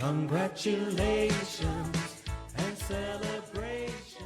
Congratulations and celebrations.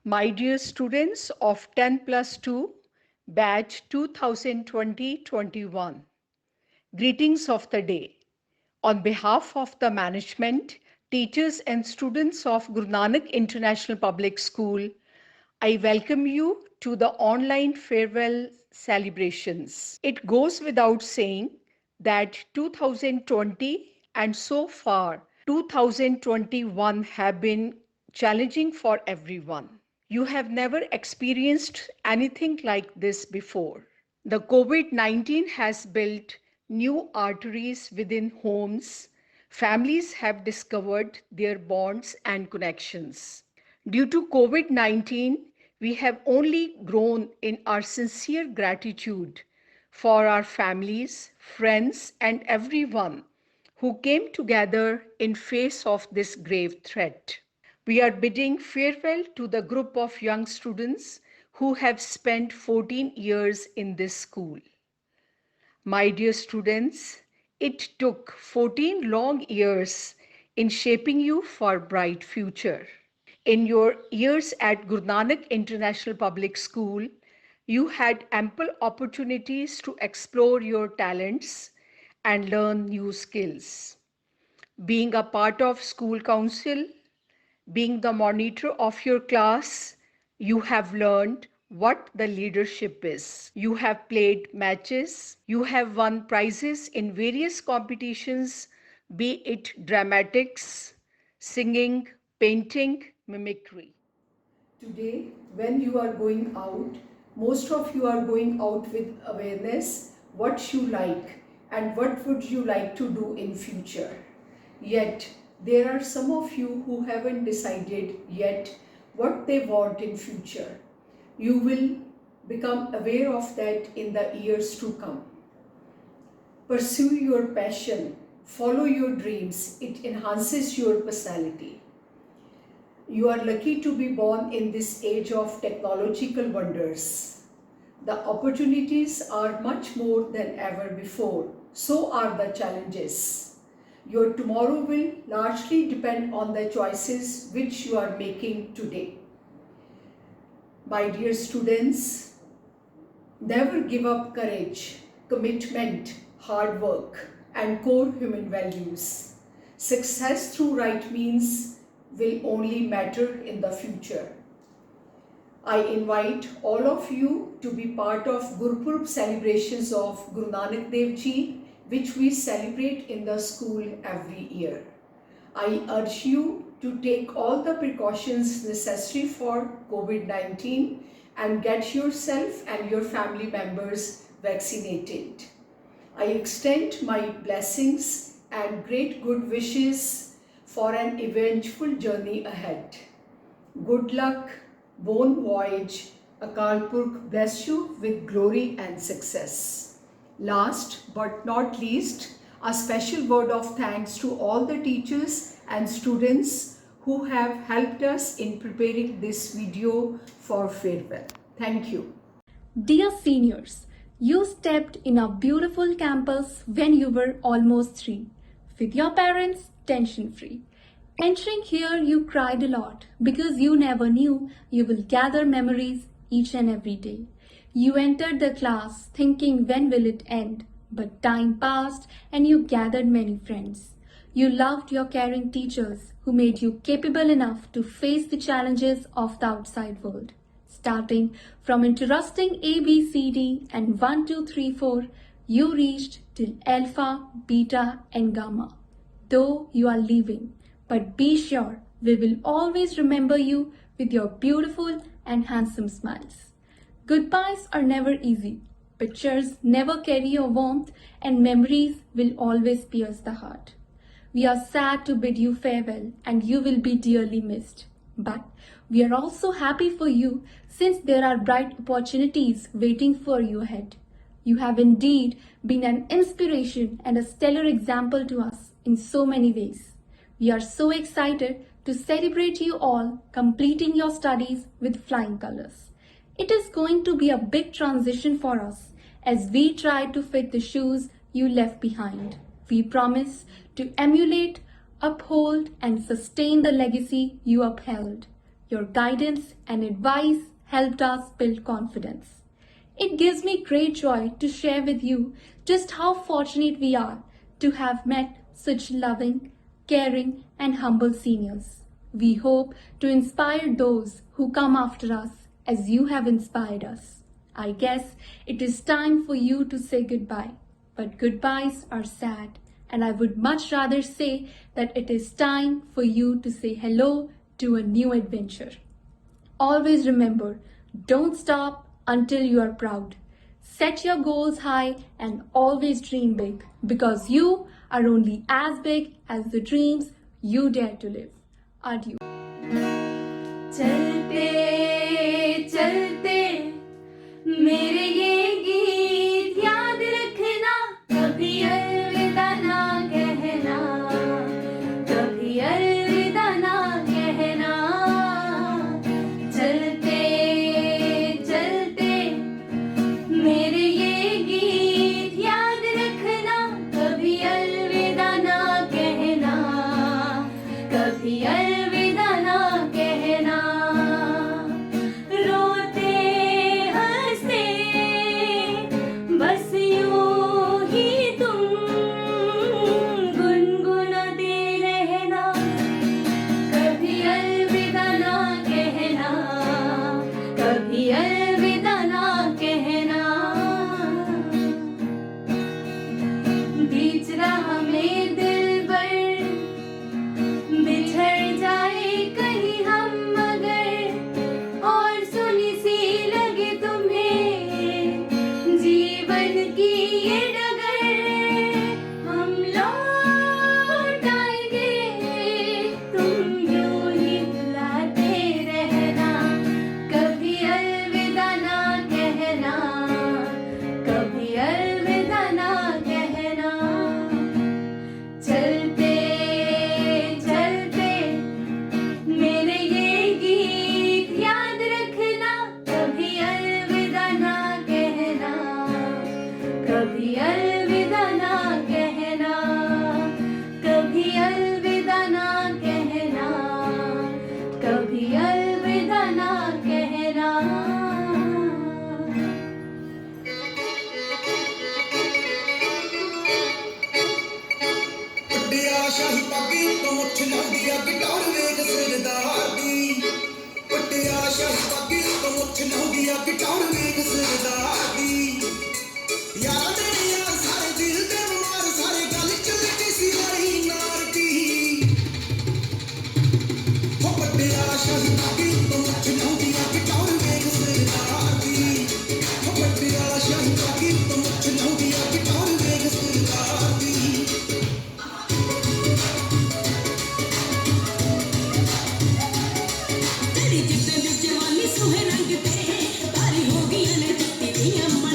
My dear students of 10 plus 2, batch 2020-21, greetings of the day. On behalf of the management, teachers and students of Guru Nanak International Public School, I welcome you to the online farewell celebrations. It goes without saying that 2020 and so far 2021 have been challenging for everyone. You have never experienced anything like this before. The COVID 19 has built new arteries within homes. Families have discovered their bonds and connections. Due to COVID 19, we have only grown in our sincere gratitude for our families, friends, and everyone who came together in face of this grave threat. We are bidding farewell to the group of young students who have spent 14 years in this school. My dear students, it took 14 long years in shaping you for a bright future. In your years at Guru Nanak International Public School, you had ample opportunities to explore your talents and learn new skills. Being a part of school council, being the monitor of your class, you have learned what the leadership is. You have played matches, you have won prizes in various competitions, be it dramatics, singing, painting, mimicry. Today, when you are going out, most of you are going out with awareness what you like and what would you like to do in future. Yet, there are some of you who haven't decided yet what they want in future. You will become aware of that in the years to come. Pursue your passion, follow your dreams, it enhances your personality. You are lucky to be born in this age of technological wonders. The opportunities are much more than ever before. So are the challenges. Your tomorrow will largely depend on the choices which you are making today. My dear students, never give up courage, commitment, hard work, and core human values. Success through right means will only matter in the future. I invite all of you to be part of Gurpurab celebrations of Guru Nanak Dev Ji, which we celebrate in the school every year. I urge you to take all the precautions necessary for COVID-19 and get yourself and your family members vaccinated. I extend my blessings and great good wishes for an eventful journey ahead. Good luck, bon voyage, Akal Purkh bless you with glory and success. Last but not least, a special word of thanks to all the teachers and students who have helped us in preparing this video for farewell. Thank you. Dear seniors, you stepped in our beautiful campus when you were almost 3, with your parents tension-free. Entering here, you cried a lot because you never knew you will gather memories each and every day. You entered the class thinking when will it end, but time passed and you gathered many friends. You loved your caring teachers who made you capable enough to face the challenges of the outside world. Starting from interesting A, B, C, D and 1, 2, 3, 4, you reached till Alpha, Beta and Gamma. Though you are leaving, but be sure we will always remember you with your beautiful and handsome smiles. Goodbyes are never easy. Pictures never carry your warmth and memories will always pierce the heart. We are sad to bid you farewell and you will be dearly missed. But we are also happy for you since there are bright opportunities waiting for you ahead. You have indeed been an inspiration and a stellar example to us in so many ways. We are so excited to celebrate you all completing your studies with flying colors. It is going to be a big transition for us as we try to fit the shoes you left behind. We promise to emulate uphold and sustain the legacy you upheld. Your guidance and advice helped us build confidence. It gives me great joy to share with you just how fortunate we are to have met such loving, caring, and humble seniors. We hope to inspire those who come after us as you have inspired us. I guess it is time for you to say goodbye, but goodbyes are sad, and I would much rather say that it is time for you to say hello to a new adventure. Always remember, don't stop until you are proud. Set your goals high and always dream big, because you are only as big as the dreams you dare to live. Adieu. चलते चलते मेरे ये गीत याद रखना, कभी अलविदा ना कहना, कभी अलविदा ना कहना। चलते चलते मेरे ये गीत याद रखना, कभी अलविदा ना कहना, कभी अलविदा ना कहना। रोते हंसते बस यूं ही तुम गुनगुनाते रहना, कभी अलविदा ना कहना, कभी अलविदा ना कहना। बीच राह में दिलबर बिछड़ जाए कहीं हम मगर, और सुनी सी लगे तुम्हें जीवन की ये डगर, हम लौट आएंगे तुम यूं ही बुलाते रहना, कभी अलविदा ना कहना, कभी अलविदा ना कहना। चलते चलते मेरे ये गीत याद रखना, कभी अलविदा ना कहना, कभी अलविदा ना कहना, कभी अलविदा ना कहना, कभी अलविदा ना कहना। ਵੱਡਿਆ ਸ਼ਾਹੀ ਪੱਗੀ ਤੋਂ ਮੁੱਠ ਲਾਉਂਦੀ ਆ ਬਿਟੌਰ ਵੇਖ ਸਰਦਾਰ ਦੀ, ਵੱਡਿਆ ਸ਼ਾਹੀ ਪੱਗੀ ਤੋਂ ਮੁੱਠ ਲਾਉਂਦੀ ਆ ਬਿਟੌਰ ਵੇਖ ਸਰਦਾਰ ਦੀ। ਯਾਰਾਂ ਦੇ ਯਾਰ ਸਾਰੇ ਦਿਲ ਦੇ ਬਿਮਾਰ, ਸਾਰੇ ਗੱਲ ਚੱਲਦੀ ਸੀ ਵਾਲੀ ਨਾਰ ਦੀ। ਹੋ ਵੱਡਿਆ ਸ਼ਾਹੀ ਪੱਗੀ ਤੋਂ ਮੁੱਠ ਲਾਉਂਦੀ ਆ ਬਿਟੌਰ ਵੇਖ ਸਰਦਾਰ ਦੀ, ਹੋ ਵੱਡਿਆ ਸ਼ਾਹੀ ਪੱਗੀ ਤੋਂ ਮੁੱਠ ਲਾਉਂਦੀ ਆ ਬਿਟੌਰ ਵੇਖ ਸਰਦਾਰ ਦੀ। तेरी जिद्द विच जवानी सोहे रंग ते तारी हो गई ने दित्ती दियां मण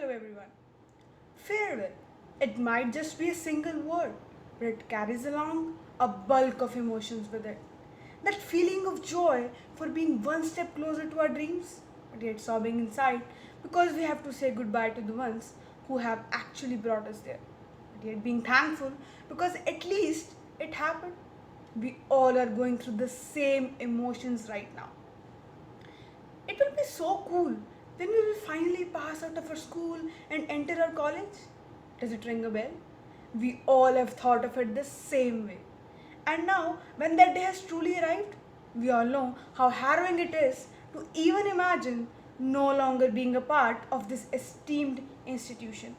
everyone. Farewell. It might just be a single word, but it carries along a bulk of emotions with it. That feeling of joy for being one step closer to our dreams, but yet sobbing inside because we have to say goodbye to the ones who have actually brought us there. But yet being thankful because at least it happened. We all are going through the same emotions right now. It will be so cool when we will finally pass out of our school and enter our college. Does it ring a bell? We all have thought of it the same way. And now, when that day has truly arrived, we all know how harrowing it is to even imagine no longer being a part of this esteemed institution.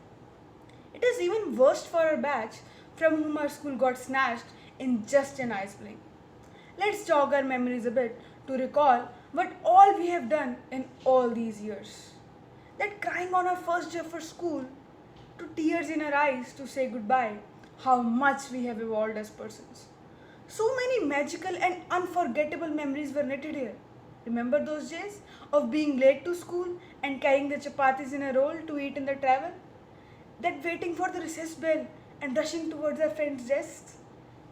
It is even worst for our batch from whom our school got snatched in just an ice blink. Let's jog our memories a bit to recall what all we have done in all these years. That crying on our first day for school, to tears in our eyes to say goodbye, how much we have evolved as persons. So many magical and unforgettable memories were knitted here. Remember those days of being late to school and carrying the chapatis in a roll to eat in the travel? That waiting for the recess bell and rushing towards our friends' desks,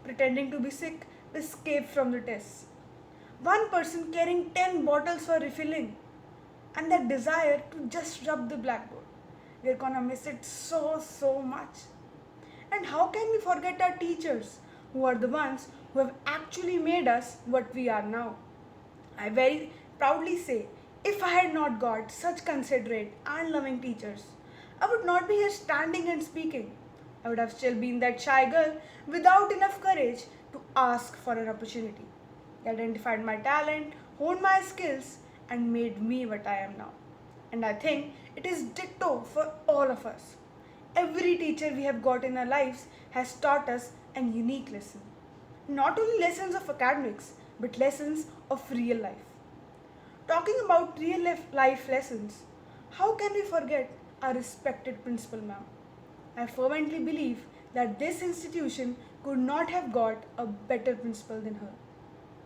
pretending to be sick to escape from the tests. One person carrying 10 bottles for refilling, and that desire to just rub the blackboard. We're gonna miss it so much. And how can we forget our teachers, who are the ones who have actually made us what we are now? I very proudly say, if I had not got such considerate and loving teachers, I would not be here standing and speaking. I would have still been that shy girl without enough courage to ask for an opportunity. They identified my talent, honed my skills, and made me what I am now. And I think it is ditto for all of us. Every teacher we have got in our lives has taught us a unique lesson. Not only lessons of academics, but lessons of real life. Talking about real life lessons, how can we forget our respected principal ma'am? I fervently believe that this institution could not have got a better principal than her.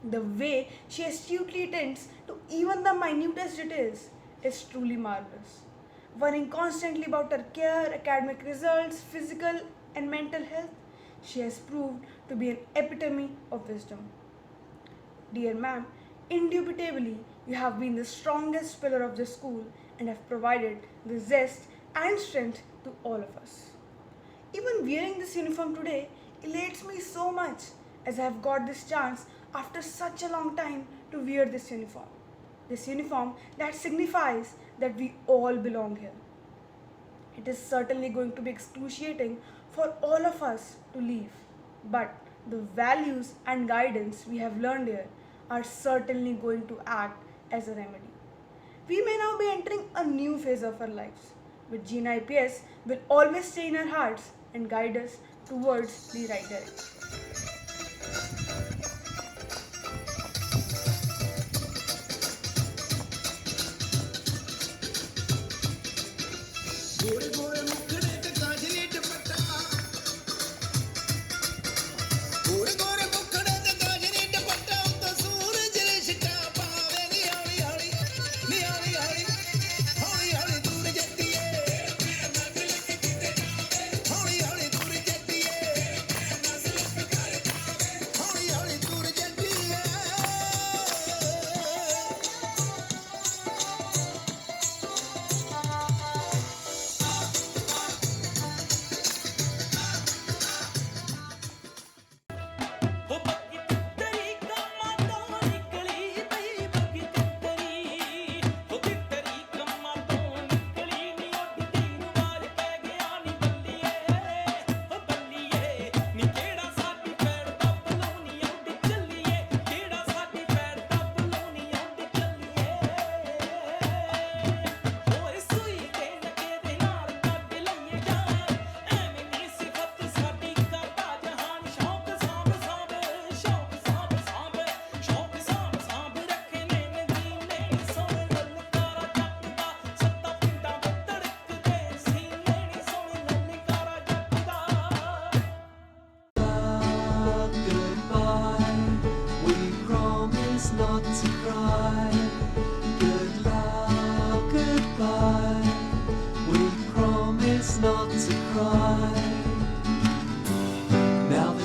The way she astutely attends to even the minutest details is truly marvelous. Worrying constantly about her care, academic results, physical and mental health, she has proved to be an epitome of wisdom. Dear ma'am, indubitably you have been the strongest pillar of the school and have provided the zest and strength to all of us. Even wearing this uniform today elates me so much as I have got this chance after such a long time to wear this uniform. This uniform that signifies that we all belong here. It is certainly going to be excruciating for all of us to leave, but the values and guidance we have learned here are certainly going to act as a remedy. We may now be entering a new phase of our lives, but GNIPS will always stay in our hearts and guide us towards the right direction. गोरे गोरे मुखड़े ते काजली दुपट्टा गोरे गोरे मुखड़े ते काजली दुपट्टा तो सूरज रिश्ता पावे नी हौली हौली दूर जती है हौली हौली दूर जती है हौली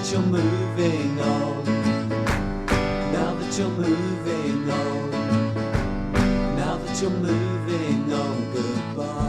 that you're moving on, now that you're moving on, now that you're moving on, goodbye.